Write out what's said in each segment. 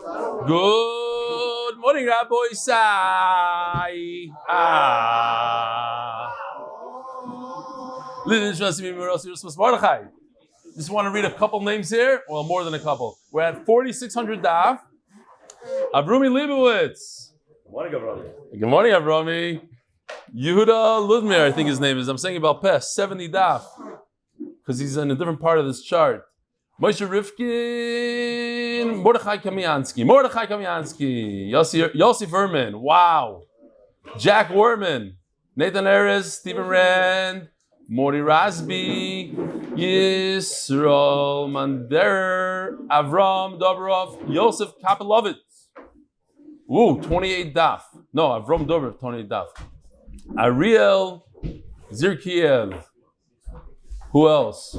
Good morning, Rabbi Sai. Just want to read a couple names here. Well, more than a couple. We're at 4600 Daf. Avrami Leibowitz. Good morning, Avrami. Good morning, Avrami. Yehuda Ludmir, I think his name is. I'm saying about Pes, 70 Daf. Because he's in a different part of this chart. Moshe Rifkin, Mordechai Kamiansky, Yossi Verman, wow. Jack Werman, Nathan Erez, Stephen Rand, Mori Rasby, Yisrael Manderer, Avram Dobrov, Yosef Kapilovitz. Ooh, 28 Daf. No, Avram Dobrov, 28 Daf. Ariel Zirkiev. Who else?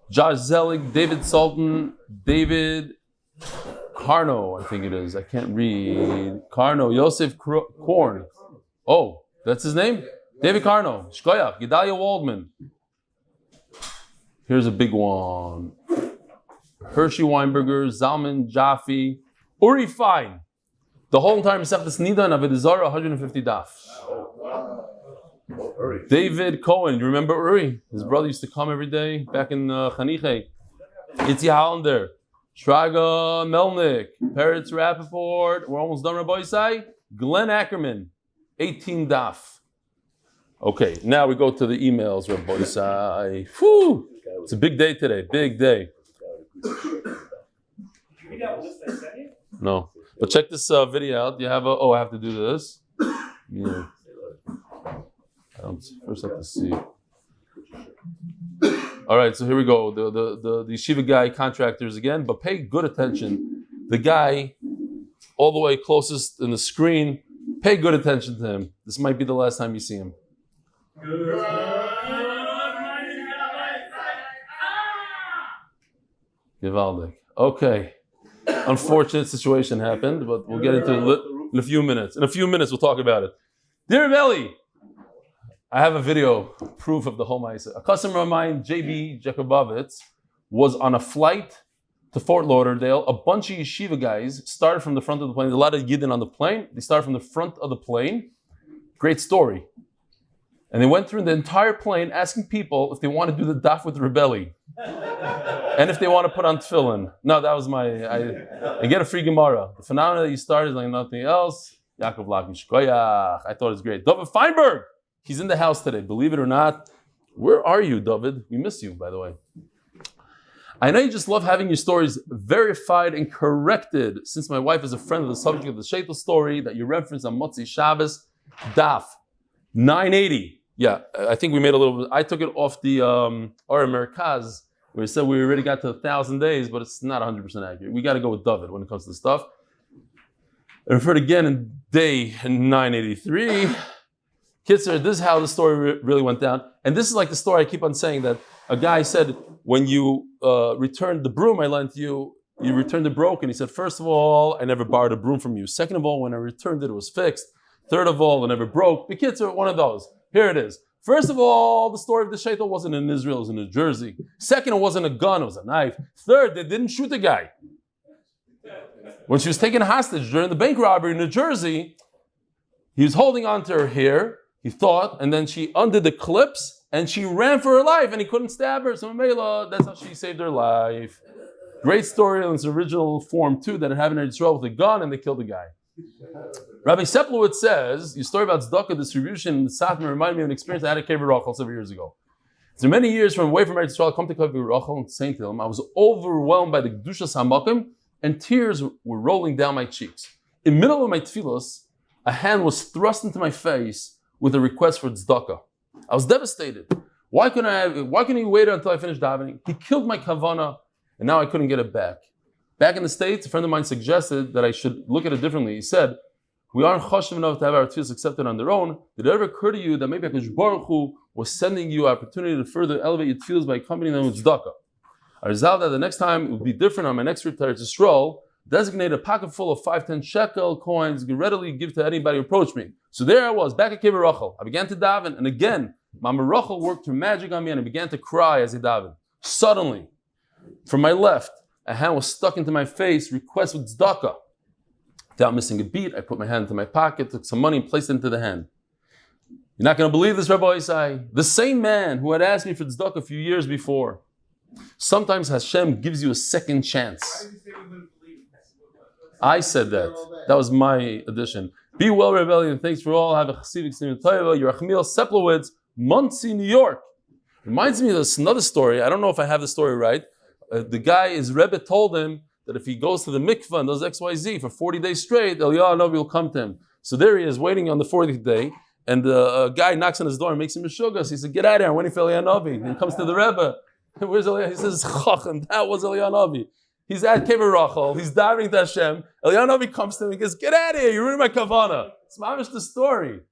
Josh Zelig, David Sultan, David Carno, I think it is. I can't read. Carno, Yosef Korn. Oh, that's his name? David Carno, Shkoyach, Gedalia Waldman. Here's a big one. Hershey Weinberger, Zalman Jaffe, Uri Fine. The whole entire Masechtas Nida and Avodah Zarah, 150 daf. David Cohen, you remember Uri? His brother used to come every day back in Chaniche. Itzi Hollander, Shraga Melnick, Peretz Rappaport. We're almost done, Rabbi Isai. Glenn Ackerman, 18 daf. Okay, now we go to the emails, Rabbi Isai. Whew! It's a big day today, big day. No, but check this video out. You have I have to do this. Yeah. First I have to see. All right, so here we go. The yeshiva guy contractors again, but pay good attention. The guy all the way closest in the screen, pay good attention to him. This might be the last time you see him. Givaldic. Okay. Unfortunate situation happened, but we'll get into it in a few minutes. In a few minutes, we'll talk about it. Dear Melly, I have a video proof of the whole ma'aseh. A customer of mine, J.B. Jacobovitz, was on a flight to Fort Lauderdale. A bunch of yeshiva guys started from the front of the plane. There's a lot of yidden on the plane. They started from the front of the plane. Great story. And they went through the entire plane asking people if they want to do the daf with rebelli. And if they want to put on tefillin. No, that was I get a free Gemara. The phenomenon that you started is like nothing else. Yaakov Lakin Shkoyach. I thought it was great. David Feinberg. He's in the house today, believe it or not. Where are you, David? We miss you, by the way. I know you just love having your stories verified and corrected, since my wife is a friend of the subject of the Sheitel story that you referenced on Motzi Shabbos, Daf 980. Yeah, I think we made a little bit. I took it off the Or Merkaz, where it said we already got to 1,000 days, but it's not 100% accurate. We got to go with David when it comes to the stuff. I referred again in day 983. Kitzer, this is how the story really went down. And this is like the story I keep on saying, that a guy said, when you returned the broom I lent you, you returned it broken. He said, first of all, I never borrowed a broom from you. Second of all, when I returned it, it was fixed. Third of all, it never broke. The Kitzer, one of those. Here it is. First of all, the story of the shaitel wasn't in Israel, it was in New Jersey. Second, it wasn't a gun, it was a knife. Third, they didn't shoot the guy. When she was taken hostage during the bank robbery in New Jersey, he was holding on to her hair, he thought, and then she undid the clips and she ran for her life and he couldn't stab her. So that's how she saved her life. Great story in its original form too, that it happened in Israel with a gun and they killed the guy. Rabbi Seplowitz says, your story about tzedakah distribution in the Satmar reminded me of an experience I had at Kever Rachel several years ago. So many years from away from Eretz Yisrael, I come to Kever Rachel in St. Hilm. I was overwhelmed by the Kedushas HaMakom and tears were rolling down my cheeks. In the middle of my tefillos, a hand was thrust into my face with a request for tzedakah. I was devastated. Why couldn't he wait until I finished davening? He killed my kavanah, and now I couldn't get it back. Back in the States, a friend of mine suggested that I should look at it differently. He said, we aren't chashuv enough to have our tefillos accepted on their own. Did it ever occur to you that maybe HaKadosh Baruch Hu was sending you an opportunity to further elevate your tefillos by accompanying them with tzedakah? I resolved that the next time it would be different. On my next trip to Eretz Yisrael, designate a pocket full of 5-10 shekel coins you can readily give to anybody who approached me. So there I was, back at Kever Rachel. I began to daven, and again, Mama Rachel worked her magic on me, and I began to cry as I davened. Suddenly, from my left, a hand was stuck into my face, request with tzedakah. Without missing a beat, I put my hand into my pocket, took some money and placed it into the hand. You're not going to believe this, Rabbi Isai. The same man who had asked me for tzedakah a few years before. Sometimes Hashem gives you a second chance. I said that. That was my addition. Be well, Rebellion. Thanks for all. Have a chasidic Simcha Tova. Yerachmiel Seplowitz, Monsey, New York. Reminds me of this another story. I don't know if I have the story right. The guy, his Rebbe told him that if he goes to the mikvah and does XYZ for 40 days straight, Eliyahu Novi will come to him. So there he is waiting on the 40th day, and the guy knocks on his door and makes him a shugas. He said, "Get out of here, I'm waiting for Eliyahu Novi." And he comes to the Rebbe. Where's Eliyahu? He says, "Chacham, that was Eliyahu Novi. He's at Kever Rachel, he's diving to Hashem. Eliyahu Novi comes to him and goes, "Get out of here, you're ruining my kavana." It's mamish the story.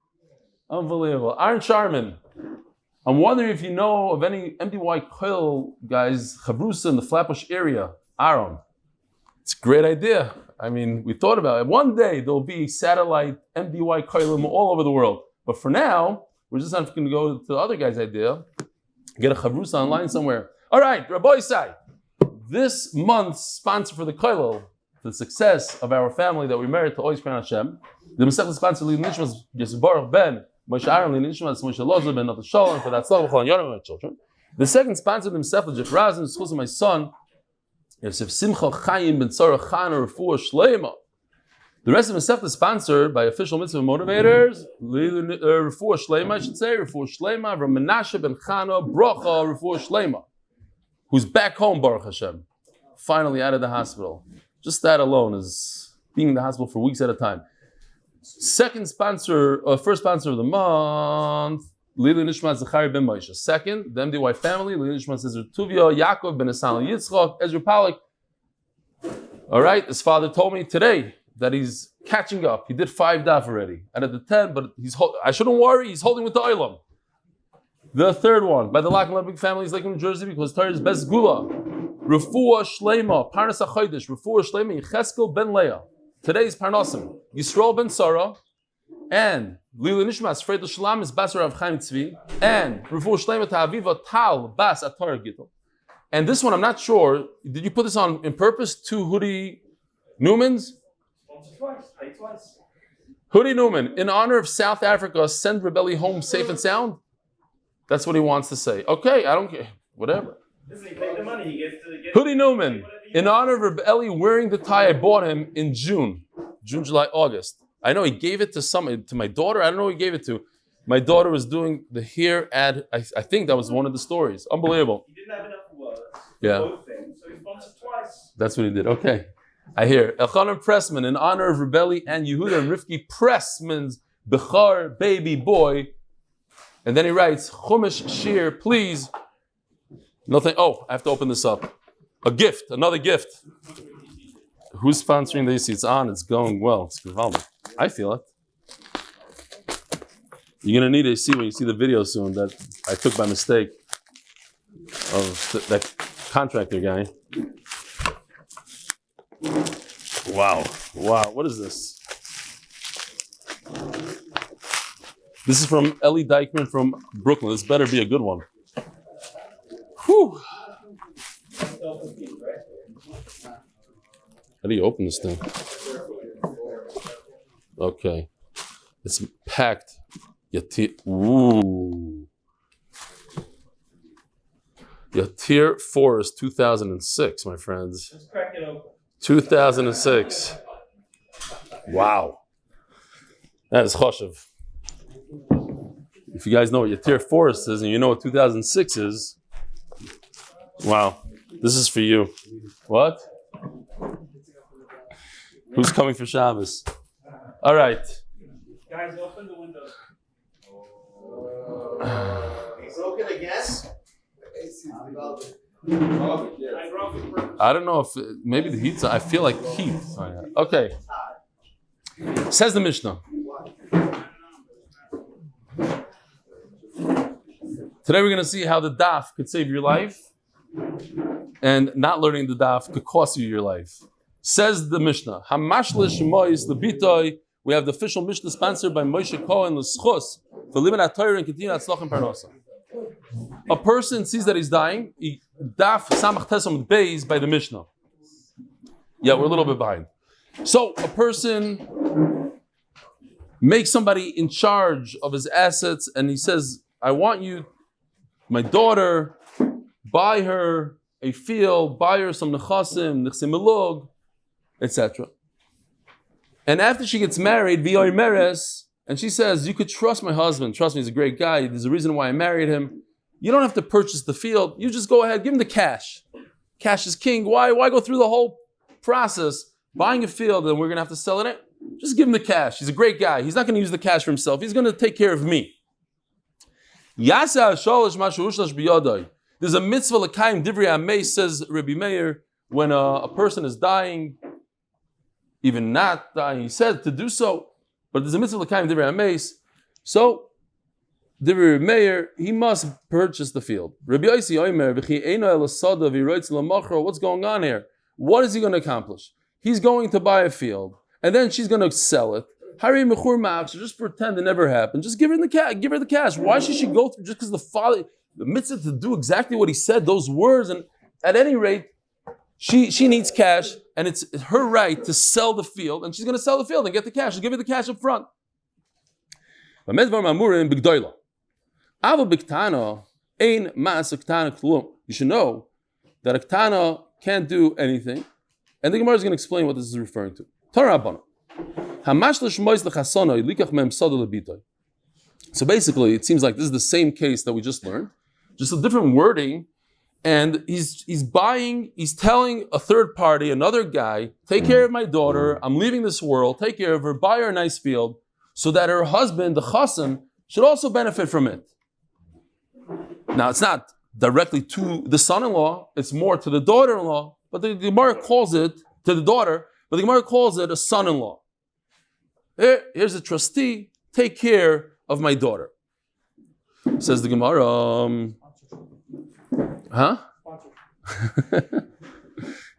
Unbelievable. Aaron Sharman. I'm wondering if you know of any MDY Koil guys, Chavrusa in the Flatbush area, Aaron. It's a great idea. I mean, we thought about it. One day there'll be satellite MDY Koilim all over the world. But for now, we're just not going to go to the other guy's idea. Get a Chavrusa online somewhere. All right, Rabbi Isai. This month's sponsor for the Koilel, the success of our family that we married to Ois Kran Hashem, the Masechet sponsor Eli Nishmas, Yosef Baruch Ben, Moshe Aaron, Eli Nishmas, Moshe Elazar Ben, Not Shalom, for that hatzlacha and Yonah, my children. The second sponsor himself, Jeff Razin, zchus of my son, Yosef Simcha Chaim Ben Tzara Chana Refuah Shlaima. The rest of himself is sponsored by Ofishel Mitzva Motivators, Refuah Shlaima, I should say, Refuah Shlaima, from Mנשה Ben Chana, Brokha, Refuah Shlaima, who's back home, Baruch Hashem, finally out of the hospital. Just that alone is being in the hospital for weeks at a time. Second sponsor, first sponsor of the month, Eli Nishmat Zachari Ben Moshe. Second, the MDY Family, Eli Nishmat Ezra Tuvia, Yaakov Ben Esan Yitzchak, Ezra Pollak. All right, his father told me today that he's catching up. He did 5 daf already, out of the 10, but I shouldn't worry, he's holding with the Olam. The third one, by the Lock and Lebovic family, is Lakewood New Jersey, because Torah is best gula. Refuah Shlaima, Parnas HaChodesh, Refuah Shlaima, Yecheskel Ben Leah. Today's Parnasim, Yisrael Ben Sarah, and Lila Nishmas, Fredo Shalom is Basar of Chaim Tzvi, and Refuah Shlaima Ta'aviva Tal Bas Atar Gittel. And this one, I'm not sure, did you put this on in purpose? 2 Hudi Newmans? Twice. Hudi Newman, in honor of South Africa, send Rebelli home safe and sound? That's what he wants to say. Okay, I don't care. Whatever. Listen, he paid the money. He gets to get Hudi Newman, in honor of Rebelli wearing the tie I bought him in June, July, August. I know he gave it to my daughter. I don't know who he gave it to. My daughter was doing the hair ad. I think that was one of the stories. Unbelievable. He didn't have enough words. Yeah. Both things, so he sponsored twice. That's what he did. Okay. I hear. Elchanan Pressman, in honor of Rebelli and Yehuda and Rivki Pressman's Bechar baby boy. And then he writes, Chumash Shir, please. Nothing. Oh, I have to open this up. A gift, another gift. Who's sponsoring this? It's on, it's going well. It's gewaldig. I feel it. You're going to need to see when you see the video soon that I took by mistake of that contractor guy. Wow. What is this? This is from Eli Dykman from Brooklyn. This better be a good one. Whew. How do you open this thing? Okay. It's packed. Ooh. Yatir Forest 2006, my friends. Let's crack it open. 2006. Wow. That is choshev. If you guys know what Yatir Forest is and you know what 2006 is, wow. This is for you. What? Who's coming for Shabbos? All right. Guys, open the windows. It's broken again? I don't know if maybe the heat's. I feel like heat. Okay. Says the Mishnah. Today we're going to see how the daf could save your life, and not learning the daf could cost you your life. Says the Mishnah. Hamashlish mois lebitoi. We have the official Mishnah sponsored by Moshe Cohen zchus for living at Torah and continue hatzlacha and parnasa. A person sees that he's dying. He daf samach tes Amud Beis by the Mishnah. Yeah, we're a little bit behind. So a person makes somebody in charge of his assets, and he says, I want you, my daughter, buy her a field, buy her some nechasim, nechsim elog, etc. And after she gets married, v'yoy meres, and she says, you could trust my husband. Trust me, he's a great guy. There's a reason why I married him. You don't have to purchase the field. You just go ahead, give him the cash. Cash is king. Why go through the whole process, buying a field, and we're going to have to sell it? Just give him the cash. He's a great guy. He's not going to use the cash for himself. He's going to take care of me. There's a mitzvah l'kaim divrei amei, says Rabbi Meir, when a person is dying, even not dying, he said to do so, but there's a mitzvah l'kaim divrei amei. So, Divrei Meir, he must purchase the field. Rabbi Yossi Omer, what's going on here? What is he going to accomplish? He's going to buy a field, and then she's going to sell it. Just pretend it never happened. Just give her the cash. Why should she go through just because the mitzvah to do exactly what he said, those words? And at any rate, she needs cash, and it's her right to sell the field, and she's going to sell the field and get the cash. She'll give you the cash up front. You should know that a ktana can't do anything, and the Gemara is going to explain what this is referring to. Torah. So basically, it seems like this is the same case that we just learned, just a different wording, and he's telling a third party, another guy, take care of my daughter, I'm leaving this world, take care of her, buy her a nice field, so that her husband, the chassan, should also benefit from it. Now, it's not directly to the son-in-law, it's more to the daughter-in-law, but the Gemara calls it, to the daughter, but the Gemara calls it a son-in-law. Here's a trustee, take care of my daughter. Says the Gemara,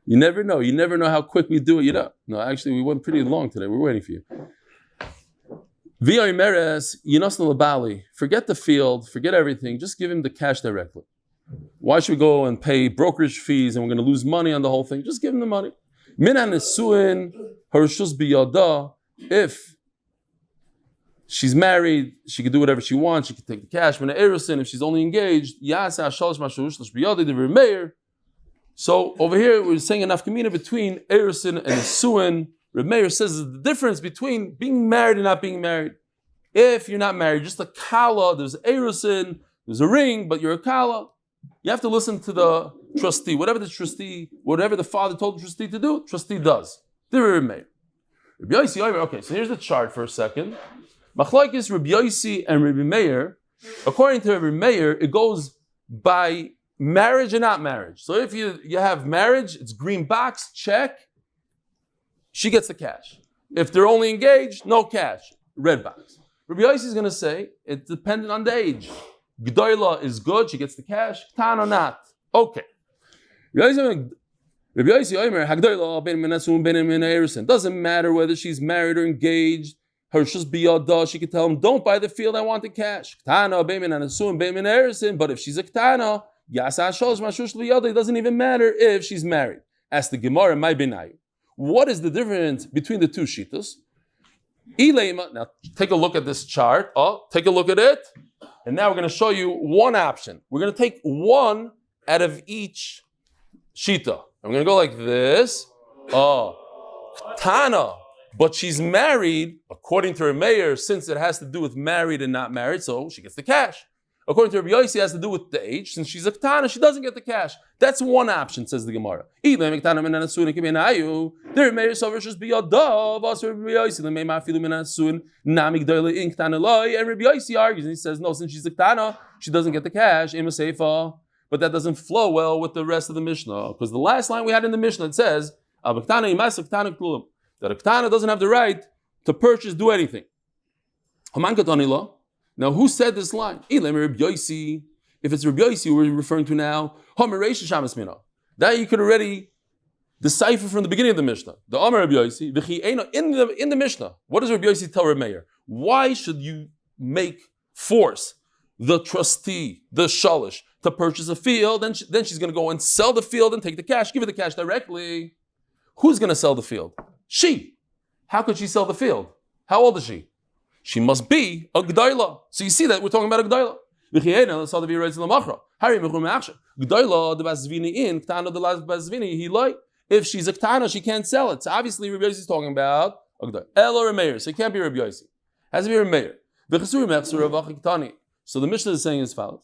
You never know how quick we do it, No, actually, we went pretty long today, we're waiting for you. Forget the field, forget everything, just give him the cash directly. Why should we go and pay brokerage fees and we're going to lose money on the whole thing? Just give him the money. If she's married, she can do whatever she wants, she can take the cash. If she's only engaged, so over here we're saying enough kamina between Erison and Suin. Reb Meir says the difference between being married and not being married. If you're not married, just a kala, there's Erison, there's a ring, but you're a kala. You have to listen to the trustee. Whatever the father told the trustee to do, trustee does. Okay, so here's the chart for a second. Machlokes Rabbi Yossi and Rabbi Meir. According to Rabbi Meir, it goes by marriage and not marriage. So if you have marriage, it's green box, check. She gets the cash. If they're only engaged, no cash, red box. Rabbi Yossi is going to say it's dependent on the age. G'dayla is good, she gets the cash. Tana not. Okay. Rabbi Yossi Omer, Hagdayla ben Menasum ben Menairison. Doesn't matter whether she's married or engaged. Her shus biyada, she can tell him, don't buy the field, I want the cash. Ktana ben Menasum ben Menairison. But if she's a ktana, Yasa Shosh Mashush Liyada, it doesn't even matter if she's married. Ask the Gemara, my benayu. What is the difference between the two shitas? Now take a look at this chart. Take a look at it. And now we're going to show you one option. We're going to take one out of each shita. I'm going to go like this. Tana. But she's married, according to her mayor, since it has to do with married and not married, so she gets the cash. According to Rabbi Yossi, it has to do with the age. Since she's a ktana, she doesn't get the cash. That's one option, says the Gemara. And Rabbi Yossi argues, and he says, no, since she's a ktana, she doesn't get the cash. But that doesn't flow well with the rest of the Mishnah. Because the last line we had in the Mishnah, it says, that a ktana doesn't have the right to purchase, do anything. Now, who said this line? If it's Rabbi Yossi we're referring to now, that you could already decipher from the beginning of the Mishnah. The Amar Rabbi Yossi, in the Mishnah, what does Rabbi Yossi tell Rabbi Meir? Why should you force the trustee, the shalish, to purchase a field? Then she's going to go and sell the field and take the cash, give her the cash directly. Who's going to sell the field? She. How could she sell the field? How old is she? She must be a g'dayla. So you see that we're talking about a g'dayla. If she's a ktana, she can't sell it. So obviously Rabbi Yossi is talking about a g'dayla. Elo Meir. So it can't be Rabbi Yossi. It has to be Rabbi Meir. So the Mishnah is saying as follows.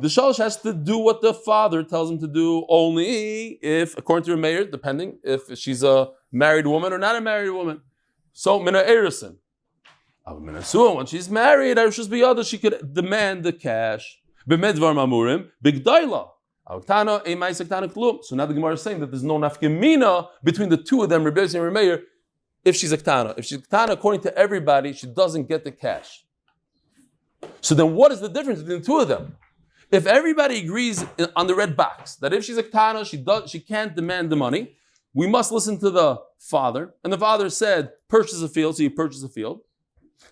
The shalish has to do what the father tells him to do only if, according to her mayor, depending if she's a married woman or not a married woman. So mina erison. When she's married, she could demand the cash. B'medvar mamurim bigdayla. So now the Gemara is saying that there's no nafkemina between the two of them, Rabbi Yossi and Rabbi Meir, if she's a ktana. If she's a ktana, according to everybody, she doesn't get the cash. So then what is the difference between the two of them? If everybody agrees on the red box that if she's a ktana, she can't demand the money, we must listen to the father. And the father said, purchase a field, so you purchase a field.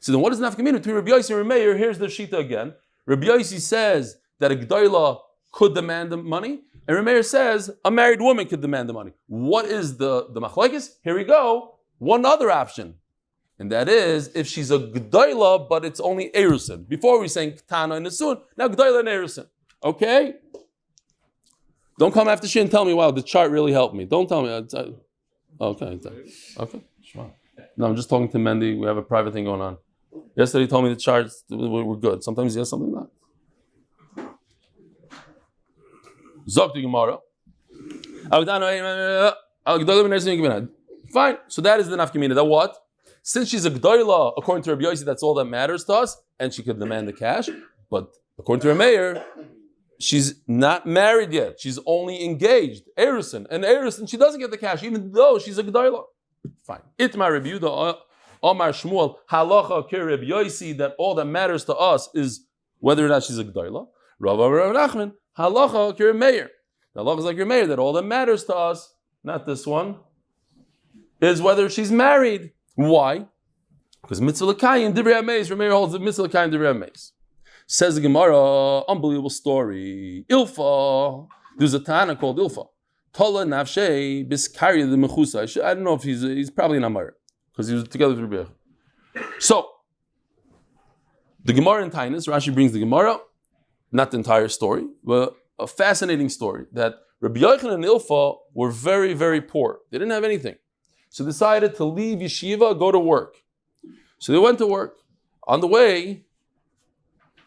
So then what is nafkamina between Rabbi Yossi and Rabbi Meir? Here's the shita again. Rabbi Yossi says that a g'dayla could demand the money, and Rabbi Meir says a married woman could demand the money. What is the machlekes? Here we go. One other option. And that is, if she's a g'dayla, but it's only erusin. Before we were saying ktana and nesun, now g'dayla and erusin. Okay? Don't come after she and tell me, wow, the chart really helped me. Don't tell me. Okay. No, I'm just talking to Mendy. We have a private thing going on. Yesterday he told me the charts were good. Sometimes yes, sometimes not. Zok to Gemara. Fine. So that is the nafkamina. That what? Since she's a g'dayla, according to Rabbi Yossi, that's all that matters to us, and she could demand the cash. But according to her mayor, she's not married yet. She's only engaged. Erusin. And Erusin, she doesn't get the cash, even though she's a g'dayla. Fine. Itmar review the Omar Shmuel halacha kir Rabbi Yossi, that all that matters to us is whether or not she's a g'dayla. Rav Nachman halacha kir mayor. The halacha is like your mayor, that all that matters to us, not this one, is whether she's married. Why? Because mitzvah l'kayim divrei hameis. Rameir holds the mitzvah l'kayim divrei hameis. Says the Gemara, unbelievable story. Ilfa, there's a Tana called Ilfa. Tola nafshei biskari the mechusa. I don't know if he's probably an Amar because he was together with Rabbi. So the Gemara in Tainus, Rashi brings the Gemara, not the entire story, but a fascinating story that Rabbi Yochanan and Ilfa were very, very poor. They didn't have anything. So decided to leave yeshiva, go to work. So they went to work. On the way,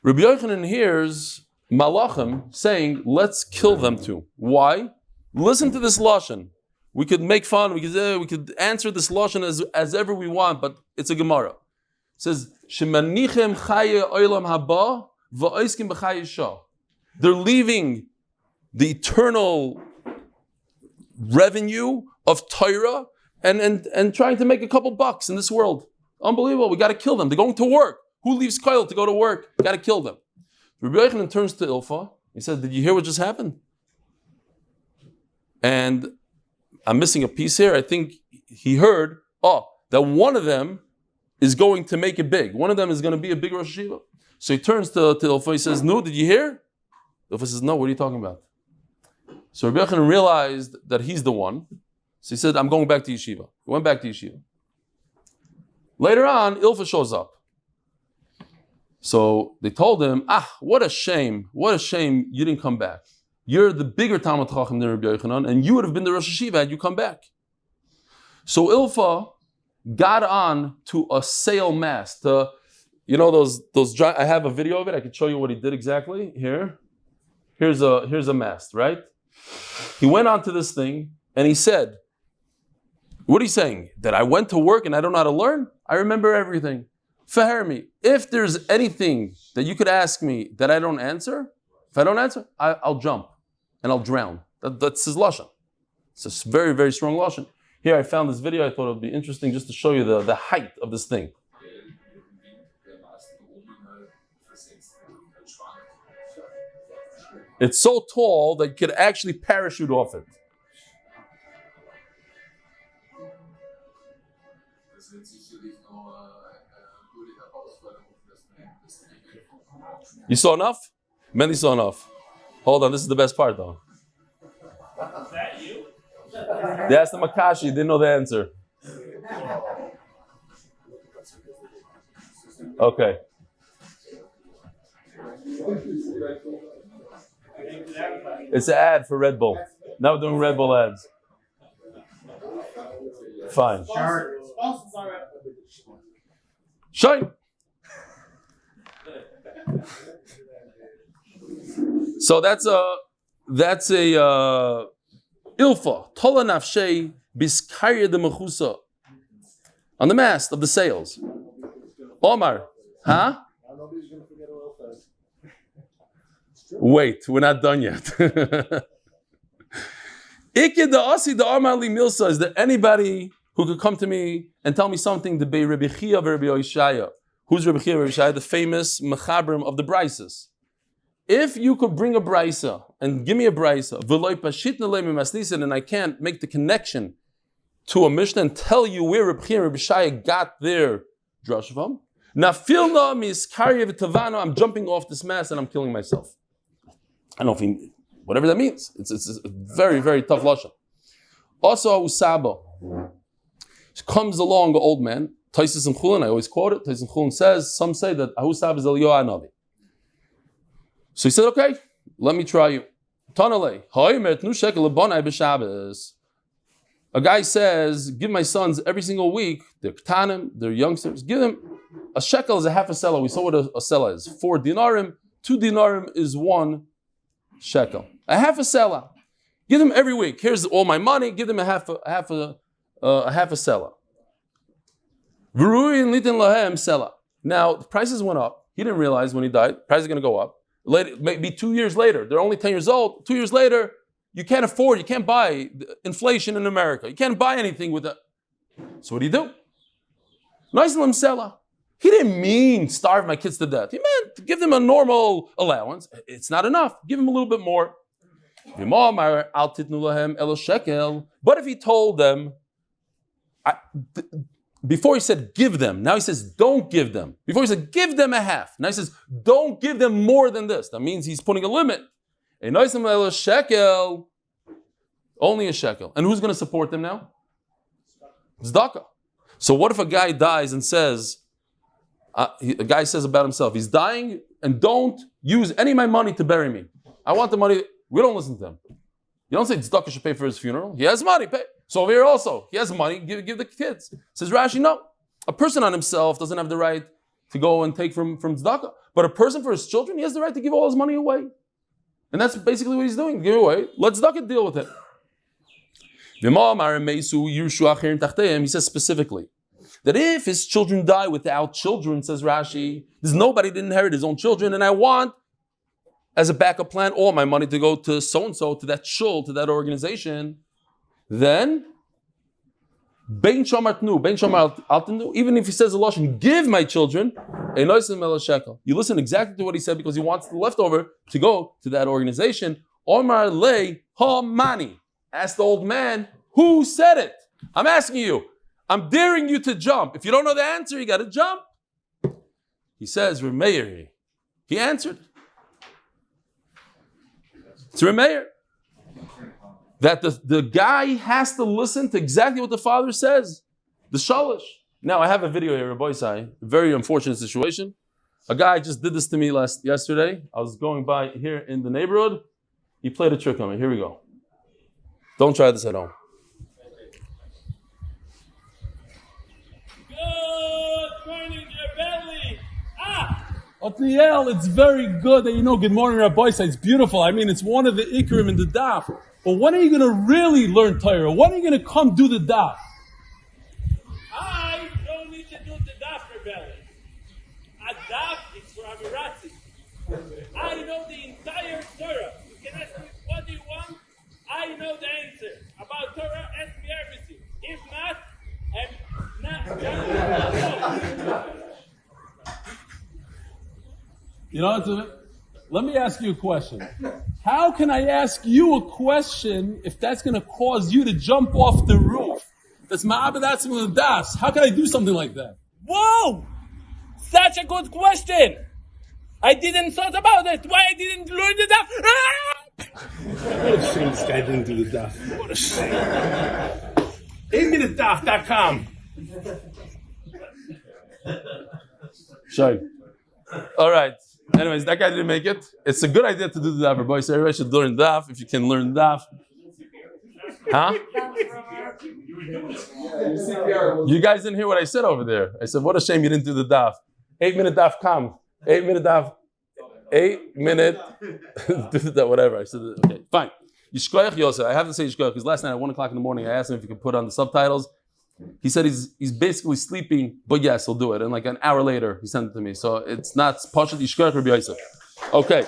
Rabbi Yochanan hears Malachim saying, let's kill them too. Why? Listen to this lashon. We could make fun, we could answer this lashon as ever we want, but it's a Gemara. It says, Shemanichem chaye olam haba va'oiskim b'chaye shah. They're leaving the eternal revenue of Torah and trying to make a couple bucks in this world. Unbelievable. We got to kill them. They're going to work. Who leaves Koil to go to work? Got to kill them. Rabbi Yochanan turns to Ilfa. He says, did you hear what just happened? And I'm missing a piece here. I think he heard, that one of them is going to make it big. One of them is going to be a big Rosh Hashiva. So he turns to Ilfa. He says, no, did you hear? Ilfa says, no, what are you talking about? So Rabbi Yochanan realized that he's the one. So he said, I'm going back to yeshiva. He went back to yeshiva. Later on, Ilfa shows up. So they told him, what a shame you didn't come back. You're the bigger Talmud Chacham than Rabbi Yochanan, and you would have been the Rosh Hashiva had you come back. So Ilfa got on to a sail mast. Those giant, I have a video of it. I can show you what he did exactly. Here's a mast, right? He went onto this thing and he said, what are you saying? That I went to work and I don't know how to learn? I remember everything. Fahermi, if there's anything that you could ask me that I don't answer, if I don't answer, I'll jump and I'll drown. That's his lashon. It's a very, very strong lashon. Here I found this video. I thought it would be interesting just to show you the height of this thing. It's so tall that you could actually parachute off it. You saw enough? Many saw enough. Hold on, this is the best part though. Is that you? They asked the Makashi, didn't know the answer. Okay. It's an ad for Red Bull. Now we're doing Red Bull ads. Fine. Shine. So that's a ilfa tola nafshei biskaya de mechusa on the mast of the sails. Omar, huh? Wait, we're not done yet. Ikke da asi da Amar li milsa. Is there anybody who could come to me and tell me something? The Bei Rabbi Chia Rabbi Yoshaya. Who's Rabbi Chia Rabbi Yoshaya? The famous mechabrim of the brises. If you could bring a brisa and give me a brisa, and I can't make the connection to a Mishnah and tell you where Rabbi Chia Rabbi Yoshaya got their drush from, I'm jumping off this mast and I'm killing myself. I don't know if whatever that means. It's a very, very tough lashon. Also, Usaba comes along an old man. Taisus and Chulin, I always quote it. Taisus and Chulin says, some say that Ahusab is Eliyahu Hanavi. So he said, okay, let me try you. A guy says, give my sons every single week, they're ktanim, they're youngsters, give them a shekel is a half a selah. We saw what a selah is. 4 dinarim, 2 dinarim is 1 shekel. A half a selah. Give them every week. Here's all my money. Give them a half a selah. Now the prices went up. He didn't realize when he died. Prices are going to go up. Later, maybe 2 years later. They're only 10 years old. 2 years later, you can't afford. You can't buy inflation in America. You can't buy anything with that. So what do you do? Nice selah. He didn't mean starve my kids to death. He meant give them a normal allowance. It's not enough. Give them a little bit more. But if he told them, before he said give them, now he says don't give them. Before he said give them a half. Now he says don't give them more than this. That means he's putting a limit. Only a shekel. And who's going to support them now? Tzedakah. So what if a guy dies and says, a guy says about himself, he's dying and don't use any of my money to bury me. I want the money. We don't listen to him. You don't say tzedakah should pay for his funeral. He has money, pay. So over here also, he has money, give the kids. Says Rashi, no. A person on himself doesn't have the right to go and take from tzedakah. But a person for his children, he has the right to give all his money away. And that's basically what he's doing. Give it away. Let tzedakah deal with it. He says specifically that if his children die without children, says Rashi, there's nobody to inherit his own children, and I want, as a backup plan, all my money to go to so-and-so, to that shul, to that organization, then, even if he says a lashon, give my children, you listen exactly to what he said because he wants the leftover to go to that organization. Omar le ha-mani. Ask the old man, who said it? I'm asking you. I'm daring you to jump. If you don't know the answer, you got to jump. He says, Remeir. He answered. It's Remeir. That the guy has to listen to exactly what the father says. The shalish. Now, I have a video here, Rabbi Sai. A very unfortunate situation. A guy just did this to me yesterday. I was going by here in the neighborhood. He played a trick on me. Here we go. Don't try this at home. Good morning, Rebelli. Otniel, it's very good that you know good morning, Rabbi. It's beautiful. I mean, it's one of the ikrim in the daf. But when are you going to really learn Torah? When are you going to come do the daf? I don't need to do the daf, Rebelli. A daf is for Amirati. I know the entire Torah. You can ask me what do you want. I know the answer. About Torah, ask me everything. If not, I'm not. You know, let me ask you a question. How can I ask you a question if that's going to cause you to jump off the roof? That's ma'abadatsim l'das. How can I do something like that? Whoa! Such a good question! I didn't thought about it. Why I didn't learn the daf? What a shame this guy didn't do the daf. What a shame. 8minutedaf.com. Sure. All right. Anyways, that guy didn't make it. It's a good idea to do the daf, boys. So everybody should learn daf if you can learn daf. Huh? You guys didn't hear what I said over there. I said, what a shame you didn't do the daf. 8-minute daf come. 8-minute daf. 8-minute. Whatever. I said, okay, fine. Yishkoyach Yosef. I have to say Yishkoyach because last night at 1 o'clock in the morning, I asked him if he could put on the subtitles. He said he's basically sleeping, but yes, he'll do it. And like an hour later, he sent it to me. So it's not Pashat Yishkoyach Rabbi Yosef. Okay.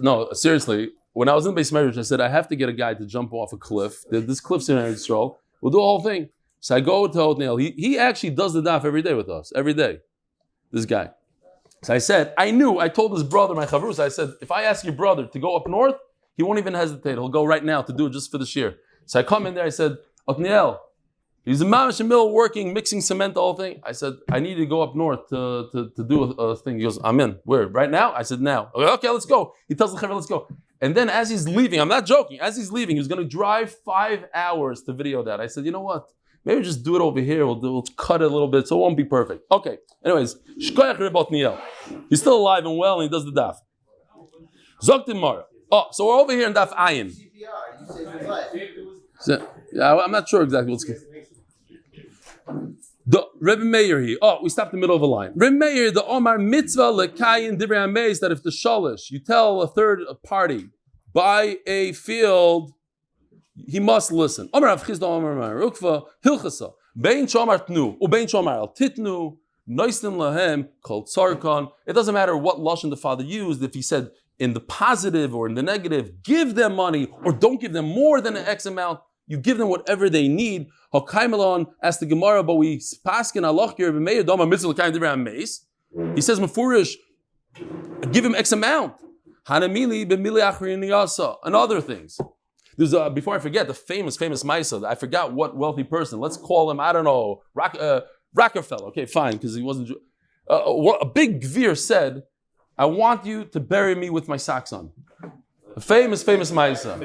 No, seriously. When I was in base marriage, I said I have to get a guy to jump off a cliff. This cliff's in Israel. We'll do the whole thing. So I go to Othniel. He actually does the daf every day with us. Every day. This guy. So I said, I told his brother, my chavrus, I said, if I ask your brother to go up north, he won't even hesitate. He'll go right now to do it just for the shear. So I come in there, I said, Othniel, he's a mamash mill working, mixing cement, the whole thing. I said, I need to go up north to do a thing. He goes, I'm in. Where? Right now? I said, now. Okay, let's go. He tells the chaver, let's go. And then as he's leaving, I'm not joking, as he's leaving, he was going to drive 5 hours to video that. I said, you know what? Maybe just do it over here. We'll cut it a little bit so it won't be perfect. Okay. Anyways, Shkoyach Reb Othniel. He's still alive and well, and he does the daf. Zoktim Mara. Oh, so we're over here in Daf Ayin. So, yeah, I'm not sure exactly what's going on. The Rebbe Meir here. Oh, we stopped in the middle of a line. Rebbe Meir, the Omar Mitzvah Lekayin Divrei Hameis, that if the Shalish, you tell a third party, buy a field, he must listen. Omar Rav Chisda Omar Rukva Hilchasa Bein Shomar Tnu Ubein Shomar Al Titnu Noistin Lahem Kol Tzarkan. It doesn't matter what lashon the father used. If he said in the positive or in the negative, give them money or don't give them more than an X amount. You give them whatever they need. Hakaimelon asked the Gemara, but we paskin alach Rebbe Meir Dama Mitzvah L'Kayim Divrei Hameis. He says Mefurish, give him X amount. Hanamili b'mili achrin niyasa and other things. There's before I forget the famous Maisa. I forgot what wealthy person. Let's call him, I don't know, Rockefeller. Okay, fine, because he wasn't. A big Gvir said, I want you to bury me with my socks on. A famous Maisa.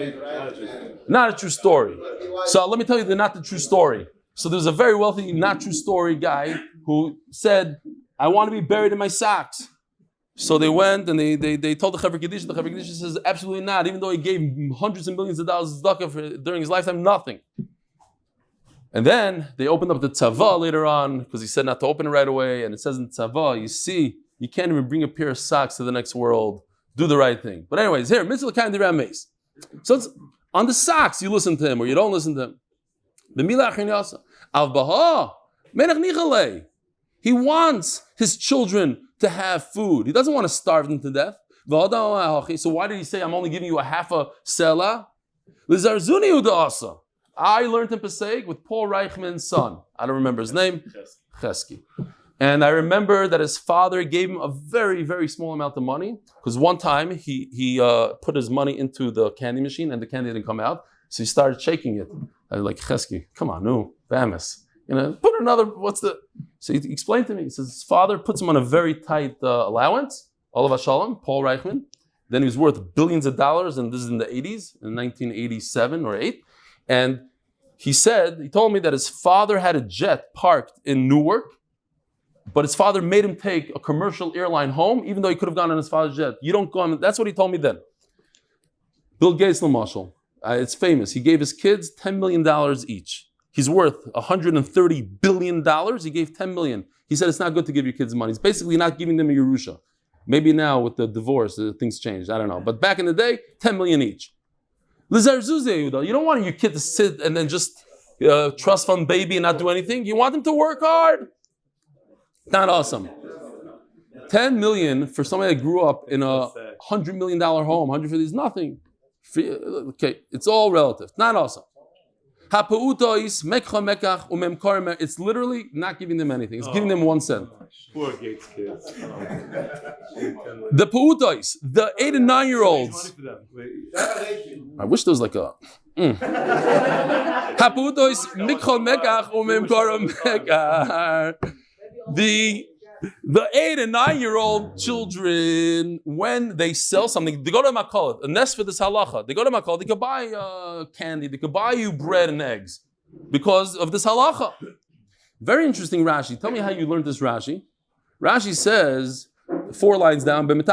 Not a true story. So let me tell you not the true story. So there's a very wealthy, not true story guy who said, I want to be buried in my socks. So they went and they told the Chaver Kedisha. The Chaver Kedisha says, absolutely not. Even though he gave hundreds of millions of dollars during his lifetime, nothing. And then they opened up the tzava later on because he said not to open it right away. And it says in tzava, you see, you can't even bring a pair of socks to the next world. Do the right thing. But anyways, here, Mitzvah L'Kayim Divrei Hameis. So it's on the socks, you listen to him or you don't listen to him. The Milah Achrin Yasa. Al Baha, Menach Nichalei. He wants his children to have food. He doesn't want to starve them to death. So why did he say, I'm only giving you a half a selah? I learned in Pesach with Paul Reichman's son. I don't remember his name. Chesky. And I remember that his father gave him a very, very small amount of money because one time he put his money into the candy machine and the candy didn't come out. So he started shaking it. I was like, Chesky, come on, no, Bamis. Put another, So he explained to me, he says his father puts him on a very tight allowance, Olav Shalom, Paul Reichman. Then he was worth billions of dollars, and this is in the 80s, in 1987 or 8. And he told me that his father had a jet parked in Newark, but his father made him take a commercial airline home, even though he could have gone on his father's jet. You don't go on, that's what he told me then. Bill Gates, Marshall, it's famous. He gave his kids $10 million each. He's worth $130 billion. He gave $10 million. He said it's not good to give your kids money. He's basically not giving them a Yerusha. Maybe now with the divorce, things changed. I don't know. But back in the day, $10 million each. You don't want your kid to sit and then just trust fund baby and not do anything. You want them to work hard. Not awesome. $10 million for somebody that grew up in a $100 million home, 150 is nothing. Okay, it's all relative. Not awesome. It's literally not giving them anything. It's giving them 1 cent. Poor Gates kids. The Peutois, the 8 and 9-year-olds. I wish there was like a. The 8 and 9-year-old children, when they sell something, they go to Makolet, a nest for this halacha. They go to Makolet, they could buy candy, they could buy you bread and eggs because of this halacha. Very interesting Rashi. Tell me how you learned this Rashi. Rashi says, 4 lines down, when it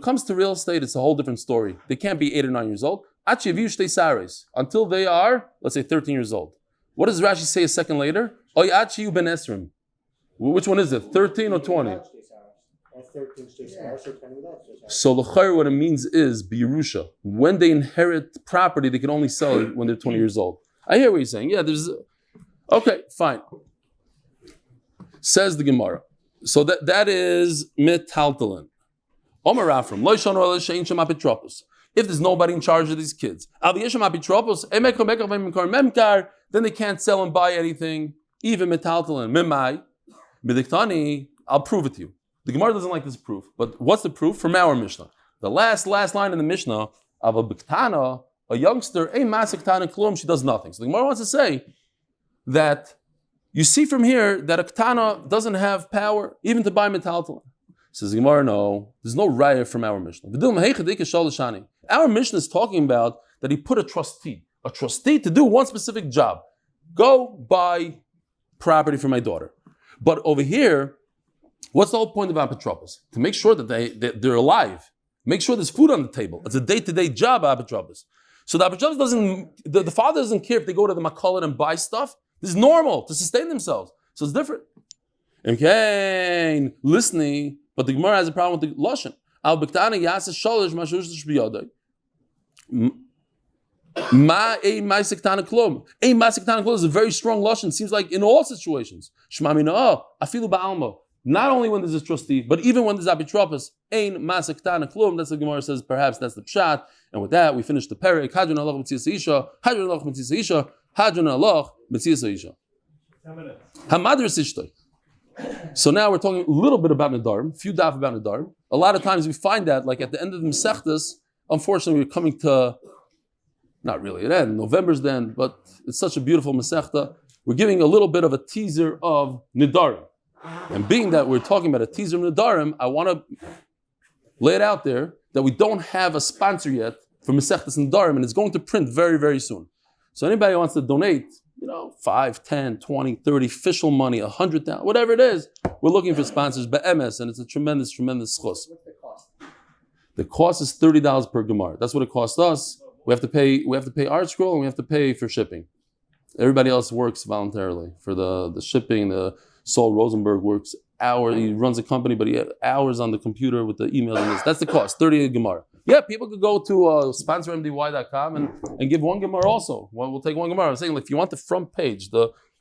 comes to real estate, it's a whole different story. They can't be 8 or 9 years old. Until they are, let's say, 13 years old. What does Rashi say a second later? Which one is it? 13 or 20? So l'chayr, what it means is Birusha. When they inherit property, they can only sell it when they're 20 years old. I hear what you're saying. Yeah, there's... Okay, fine. Says the Gemara. So that is metaltalin. Omer Rafram. If there's nobody in charge of these kids, then they can't sell and buy anything, even metaltalin. Mimai, bidiktani, I'll prove it to you. The Gemara doesn't like this proof, but what's the proof? From our Mishnah. The last line in the Mishnah of a biktana, a youngster, a masiktana klum, she does nothing. So the Gemara wants to say that you see from here that a ktana doesn't have power even to buy metaltalin. Says the Gemara, no, there's no raya from our Mishnah. Our Mishnah is talking about that he put a trustee to do one specific job. Go buy property for my daughter. But over here, what's the whole point of apotropos? To make sure that they're alive. Make sure there's food on the table. It's a day-to-day job, apotropos. So the apotropos the father doesn't care if they go to the makolet and buy stuff. This is normal to sustain themselves. So it's different. Okay, listening, but the Gemara has a problem with the lashon. Al b'ktana yaseh shalish mashush b'yadai. Ma a ma'asektana klum. A ma'asektana klum is a very strong lashon. Seems like in all situations. Shema mina afilu ba'alma. Not only when there's a trustee, but even when there's apotropos, ein ma'asektana klum. That's what the Gemara says. Perhaps that's the pshat. And with that, we finish the perek. Hadran alach b'tzias isha. Hadran alach b'tzias isha. Hadran alach b'tzias isha. Hamadras ishtoi. So now we're talking a little bit about Nadarim, a few daf about Nadarim. A lot of times we find that, like at the end of the Masechtas, unfortunately we're coming to, not really an end, November's the end, but it's such a beautiful Masechta. We're giving a little bit of a teaser of Nadarim. And being that we're talking about a teaser of Nadarim, I want to lay it out there that we don't have a sponsor yet for Masechtas Nadarim, and it's going to print very, very soon. So anybody who wants to donate, 5, 10, 20, 30, official money, 100,000, whatever it is, we're looking for sponsors, be'emes, and it's a tremendous, tremendous zchus. What's the cost? The cost is $30 per gemara. That's what it costs us. We have to pay Art Scroll, and we have to pay for shipping. Everybody else works voluntarily for the shipping. The Saul Rosenberg works hours. He runs a company, but he has hours on the computer with the emails and this. That's the cost, 30 a gemara. Yeah, people could go to sponsormdy.com and give one gemara also. Well, we'll take one gemara. I'm saying, if you want the front page,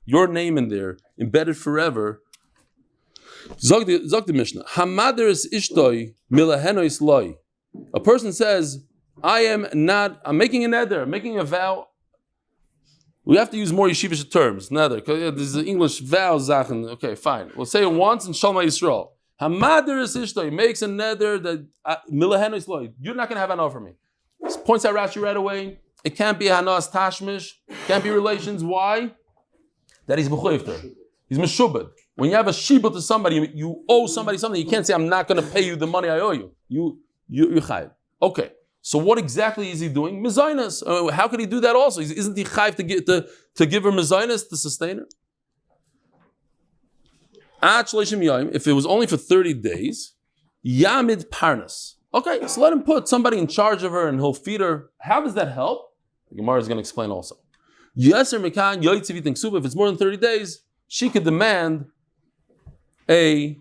your name in there, embedded forever. Zog the Mishnah. Hamader ishtoi milahenois loy. A person says, I'm making a neder, I'm making a vow. We have to use more yeshivish terms, neder. This is an English vow, zachen. Okay, fine. We'll say it once in Shalom Yisrael. Hamader is ishtoi, makes a neder that milahenois loy. You're not going to have hana for me. This points out Rashi right away. It can't be hanas tashmish, can't be relations. Why? That he's b'choyfter. He's meshubed. When you have a shibud to somebody, you owe somebody something. You can't say, I'm not going to pay you the money I owe you. You're chayiv. Okay. So what exactly is he doing? Mezainas. How could he do that also? Isn't he chayiv to give her mezainas to sustain her? If it was only for 30 days, yamid parnas. Okay, so let him put somebody in charge of her and he'll feed her. How does that help? The Gemara is going to explain also. If it's more than 30 days, she could demand a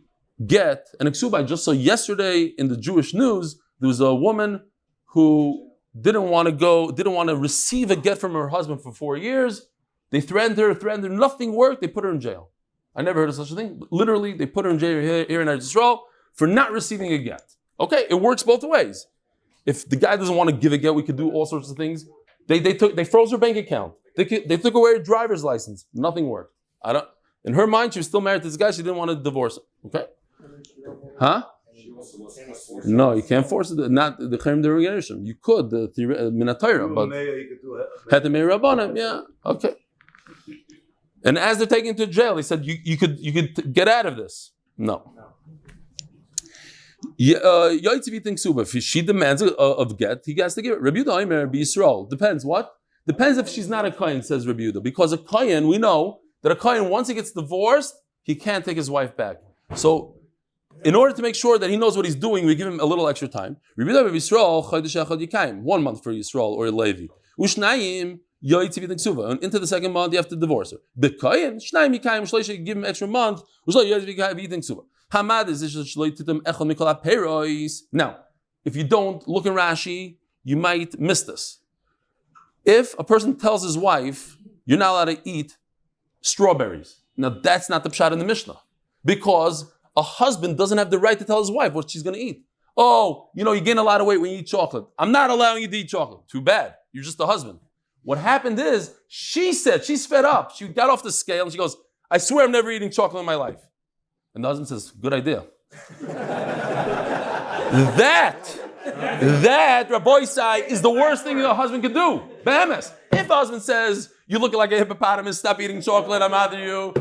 get, an exuba. I just saw yesterday in the Jewish news, there was a woman who didn't want to receive a get from her husband for 4 years. They threatened her, nothing worked, they put her in jail. I never heard of such a thing, but literally they put her in jail here in Israel for not receiving a get. Okay, it works both ways. If the guy doesn't want to give a get, we could do all sorts of things. They froze her bank account. They took away her driver's license. Nothing worked. In her mind, she was still married to this guy. She didn't want to divorce him. Okay? Huh? No, you can't force it. Not the Chaim derogation. You could, the Minatayra, but had the Meir Rabbanim, yeah. Okay. And as they're taking him to jail, he said, you could get out of this. No. If she demands of get, he has to give it. Rabbi Yehuda be Yisrael. Depends what? Depends if she's not a Kohen, says Rabbi Yehuda. Because a Kohen, we know that a Kohen, once he gets divorced, he can't take his wife back. So, in order to make sure that he knows what he's doing, we give him a little extra time. Rabbi Yehuda Yisrael, 1 month for Yisrael or Levi. Ushnayim, and into the second month, you have to divorce her. The Kohen, Shnayim Yikayim, Shleisha, give him extra month. Hamad is now, if you don't look in Rashi, you might miss this. If a person tells his wife, you're not allowed to eat strawberries. Now that's not the pshat in the Mishnah. Because a husband doesn't have the right to tell his wife what she's going to eat. Oh, you gain a lot of weight when you eat chocolate. I'm not allowing you to eat chocolate. Too bad. You're just a husband. What happened is, she said, she's fed up. She got off the scale and she goes, I swear I'm never eating chocolate in my life. And the husband says, good idea. That, Rabbi Isai, is the worst thing a husband could do. Behemoth. If the husband says, you look like a hippopotamus, stop eating chocolate, I'm out of you,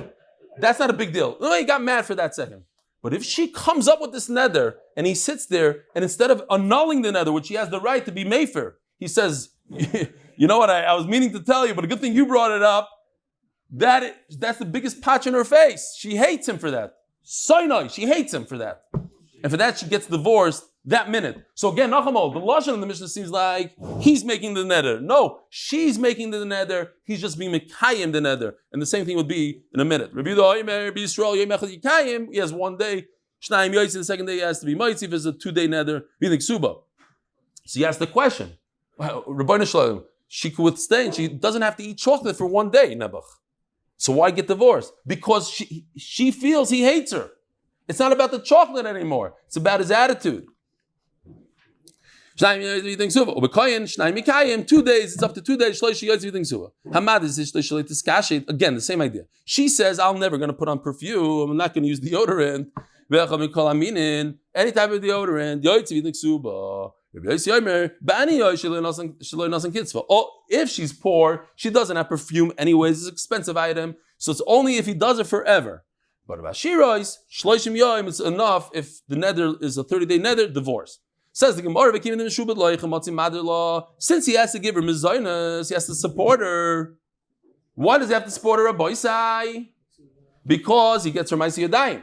that's not a big deal. No, he got mad for that second. But if she comes up with this neder, and he sits there, and instead of annulling the neder, which he has the right to be mefer, he says, you know what, I was meaning to tell you, but a good thing you brought it up, that's the biggest patch in her face. She hates him for that. Sinai, she hates him for that. And for that, she gets divorced that minute. So again, Nachamol, the lashon in the Mishnah seems like he's making the neder. No, she's making the neder. He's just being mekayim the neder. And the same thing would be in a minute. Rabbi Yisrael, he has 1 day. Shnayim Yosef, the second day he has to be Moitzi. If it's a 2-day neder, Kesubos. So he asks the question, Rabbi Shalom, she could withstand. She doesn't have to eat chocolate for 1 day, Nebuch. So why get divorced? Because she feels he hates her. It's not about the chocolate anymore. It's about his attitude. 2 days, it's up to 2 days. Again, the same idea. She says, I'm never going to put on perfume. I'm not going to use deodorant. Any type of deodorant. Oh, if she's poor, she doesn't have perfume anyways. It's an expensive item. So it's only if he does it forever. But about Shirois, Shloishim Yom, it's enough if the nether is a 30-day nether, divorce. Says the Gemara, since he has to give her mizaynas, he has to support her. Why does he have to support her a boisai? Because he gets her ma'aseh yadayim.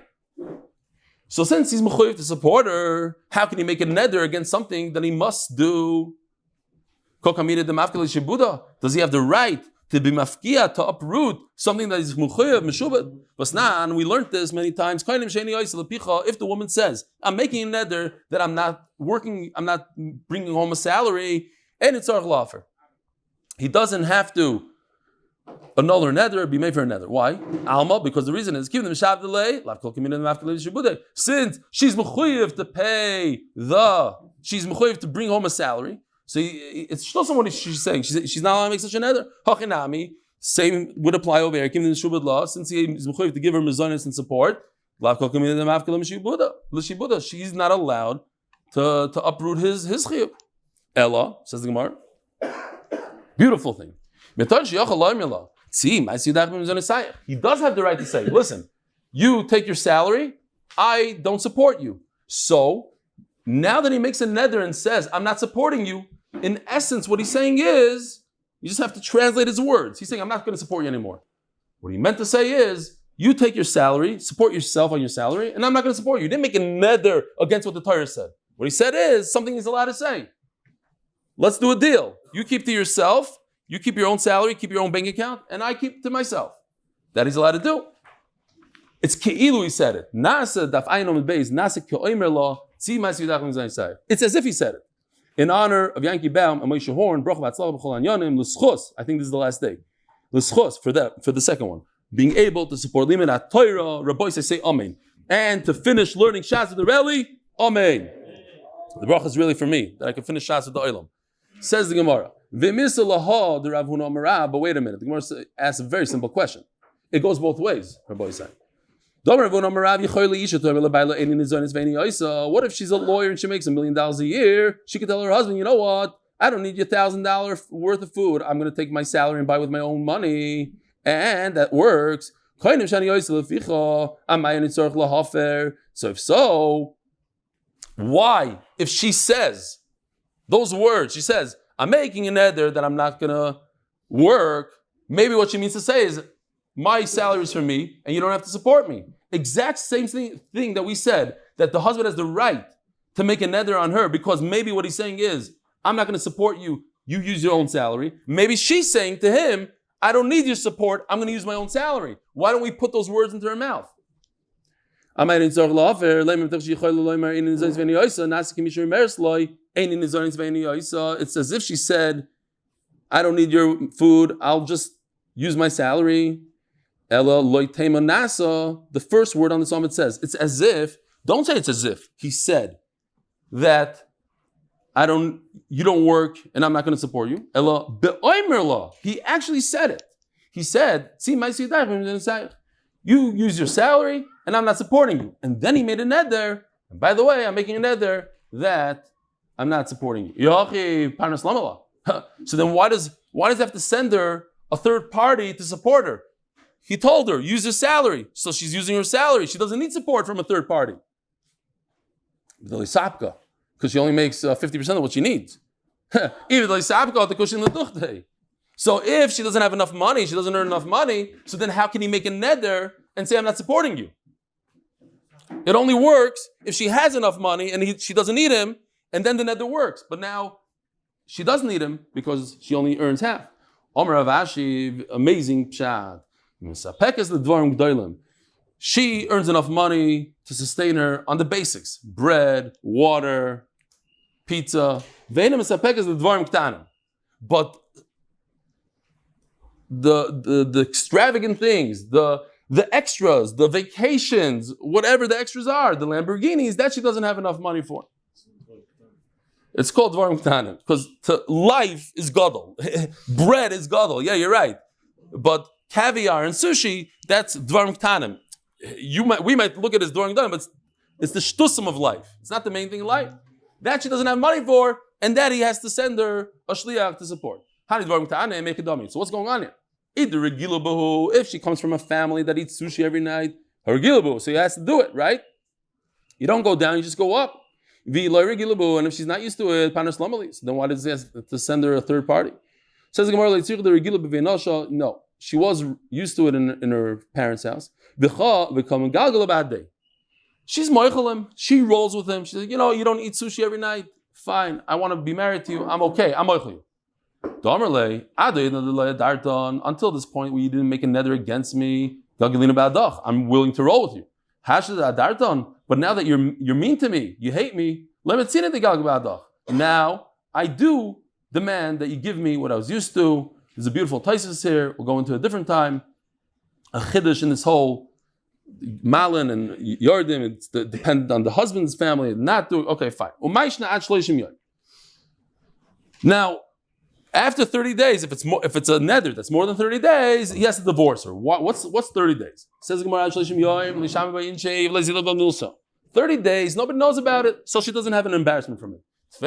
So since he's mechuyev to support her, how can he make a neder against something that he must do? Does he have the right to be mafkia, to uproot something that is mechuyev, meshubet? Basnan, we learned this many times. If the woman says, I'm making a neder that I'm not working, I'm not bringing home a salary, and it's arch, he doesn't have to annul her neder, be made for a neder. Why? Alma, because the reason is since she's mechuyev to pay she's mechuyev to bring home a salary. So it's still someone she's saying. She's not allowed to make such a neder. Hachinami, same would apply over here. Since he is mechuyev to give her mizonis and support, she's not allowed to uproot his chiyuv. Ella, says the Gemara. Beautiful thing. He does have the right to say, listen, you take your salary, I don't support you. So, now that he makes a neder and says, I'm not supporting you, in essence, what he's saying is, you just have to translate his words. He's saying, I'm not going to support you anymore. What he meant to say is, you take your salary, support yourself on your salary, and I'm not going to support you. He didn't make a neder against what the Torah said. What he said is, something he's allowed to say. Let's do a deal. You keep to yourself, you keep your own salary, keep your own bank account, and I keep to myself. That he's allowed to do. It's ke'ilu, he said it. Nasa daf Amud Beis, nasa ke'omer lo, tzi ma'aseh yadach min zayin. It's as if he said it. In honor of Yankee Baum and Moshe Horn, brach hatzlacha b'chol anyanim, l'zchus, I think this is the last day. L'zchus, for the second one. Being able to support limit at Torah, Rabbi say amen. And to finish learning Shas with the Reli, amen. The brach is really for me, that I can finish Shas with the Olam. Says the Gemara. But wait a minute, the Gemara asks a very simple question. It goes both ways, Rabbi said. What if she's a lawyer and she makes $1 million a year? She could tell her husband, you know what? I don't need your $1,000 worth of food. I'm going to take my salary and buy with my own money. And that works. So if so, why? If she says those words, she says, I'm making a neder that I'm not gonna work, maybe what she means to say is, my salary is for me, and you don't have to support me. Exact same thing that we said, that the husband has the right to make a neder on her, because maybe what he's saying is, I'm not gonna support you, you use your own salary. Maybe she's saying to him, I don't need your support, I'm gonna use my own salary. Why don't we put those words into her mouth? It's as if she said, I don't need your food, I'll just use my salary. The first word on the psalm, it says, it's as if, don't say it's as if, he said that you don't work and I'm not going to support you. He actually said it. He said, you use your salary and I'm not supporting you. And then he made a neder. And by the way, I'm making a neder that I'm not supporting you. So then why does he have to send her a third party to support her? He told her, use your salary. So she's using her salary. She doesn't need support from a third party. Because she only makes 50% of what she needs. So if she doesn't have enough money, she doesn't earn enough money, so then how can he make a neder and say, I'm not supporting you? It only works if she has enough money and she doesn't need him, and then the neder works. But now she doesn't need him because she only earns half. Omer Avashi, amazing pshat. She earns enough money to sustain her on the basics: bread, water, pizza. But the extravagant things, the extras, the vacations, whatever the extras are, the Lamborghinis, that she doesn't have enough money for. It's called Dvarim Ktanim because life is gadol. Bread is gadol. Yeah, you're right. But caviar and sushi, that's Dvarim Ktanim. We might look at it as Dvarim Ktanim, but it's the shtusim of life. It's not the main thing in life. That she doesn't have money for, and that he has to send her a shliach to support. So what's going on here? If she comes from a family that eats sushi every night, so he has to do it, right? You don't go down, you just go up. And if she's not used to it, so then why does he have to send her a third party? Says no, she was used to it in her parents' house. She's moichelim. She rolls with him. She says, you don't eat sushi every night. Fine, I want to be married to you. I'm okay. I'm moichel you. Until this point where you didn't make a neder against me, I'm willing to roll with you. But now that you're mean to me, you hate me, now I do demand that you give me what I was used to. There's a beautiful taisus here. We'll go into a different time. A chiddush in this whole Malin and Yardim, it's dependent on the husband's family. Not doing okay, fine. Now, after 30 days, if it's a neder that's more than 30 days, he has to divorce her. What's 30 days? Says 30 days, nobody knows about it, so she doesn't have an embarrassment from it. She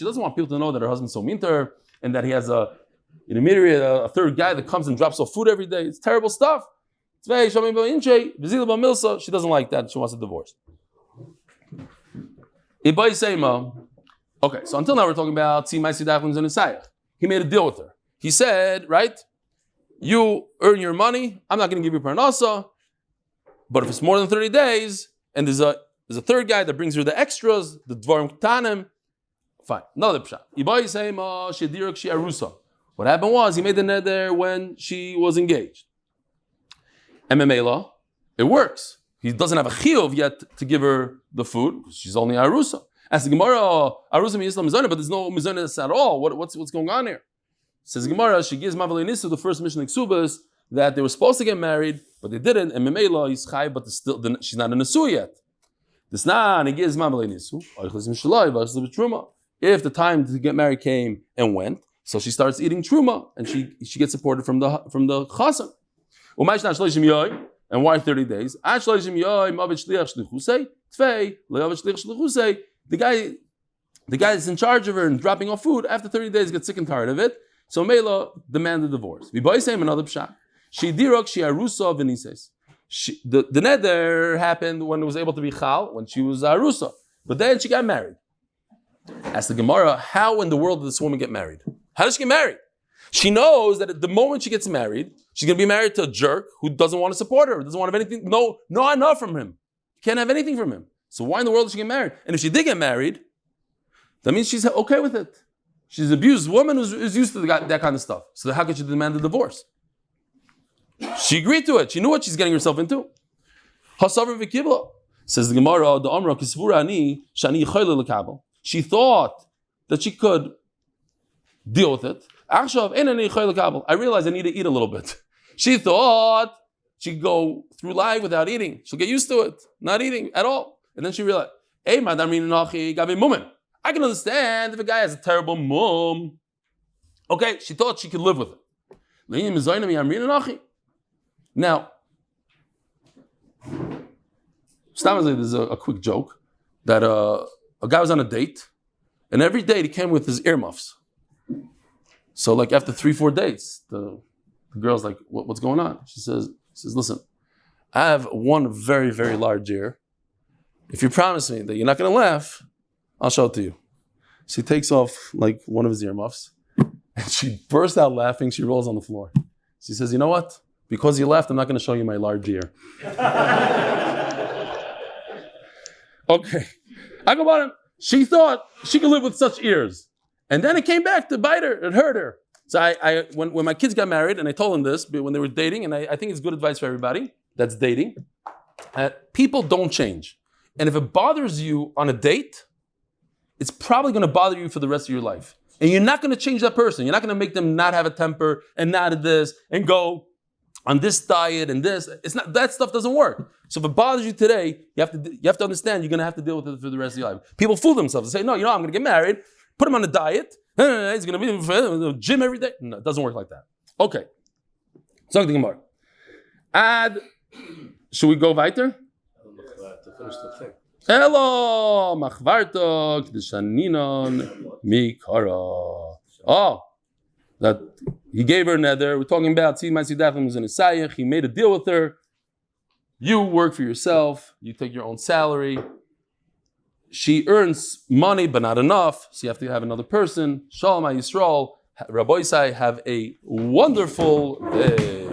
doesn't want people to know that her husband's so mean to her and that he has a third guy that comes and drops off food every day. It's terrible stuff. She doesn't like that. She wants a divorce. Okay, so until now we're talking about he made a deal with her. He said, right, you earn your money, I'm not going to give you parnasa, but if it's more than 30 days, and there's a third guy that brings her the extras, the dvarim ktanim, fine. Another pshat. What happened was, he made the neder when she was engaged. MMA law, it works. He doesn't have a chiyuv yet to give her the food, because she's only arusa. As the Gemara, arusa mi Islam mizana, but there's no mizanis at all. What's going on here? Says the Gemara, she gives Mavali Nisu the first mission in Kesubos that they were supposed to get married, but they didn't. And Memela is Chai, but she's not a Nesu yet. This now he gives Mavali Nisu. If the time to get married came and went, so she starts eating truma, and she gets supported from the chasan. And why 30 days? The guy that's in charge of her and dropping off food, after 30 days gets sick and tired of it. So Mela demanded divorce. Another pshat. Shidirok Shiarusa Venises. The neder happened when it was able to be chal, when she was arusa. But then she got married. Ask the Gemara, how in the world did this woman get married? How does she get married? She knows that at the moment she gets married, she's going to be married to a jerk who doesn't want to support her, doesn't want to have anything, no enough from him. Can't have anything from him. So why in the world did she get married? And if she did get married, that means she's okay with it. She's an abused woman who's used to that kind of stuff. So how could she demand a divorce? She agreed to it. She knew what she's getting herself into. Says the Gemara, the Amra Kisvurani Shani Chayla Lekabel. She thought that she could deal with it. I realize I need to eat a little bit. She thought she could go through life without eating. She'll get used to it, not eating at all. And then she realized, hey, I can understand if a guy has a terrible mum. Okay, she thought she could live with it. Now, there's a quick joke that a guy was on a date, and every date he came with his earmuffs. So like after 3-4 dates, the girl's like, what's going on? She says, listen, I have one very, very large ear. If you promise me that you're not going to laugh, I'll show it to you. She takes off like one of his earmuffs, and she bursts out laughing. She rolls on the floor. She says, you know what? Because you laughed, I'm not going to show you my large ear. Okay. I go about him. She thought she could live with such ears. And then it came back to bite her. It hurt her. So when my kids got married, and I told them this when they were dating, and I think it's good advice for everybody that's dating, people don't change. And if it bothers you on a date, it's probably going to bother you for the rest of your life. And you're not going to change that person. You're not going to make them not have a temper and not this and go on this diet and this. It's not, that stuff doesn't work. So if it bothers you today, you have to understand you're going to have to deal with it for the rest of your life. People fool themselves. They say, no, I'm going to get married, put him on a diet, he's going to be in the gym every day. No, it doesn't work like that. Okay. Something more. Should we go weiter? To finish the thing. Hello, machvarto k'deshaninon mikara. Oh, that he gave her nether. We're talking about see my sidachim was in a sayich. He made a deal with her. You work for yourself. You take your own salary. She earns money, but not enough. So you have to have another person. Shalom Yisrael. Rabbi Isai, have a wonderful day.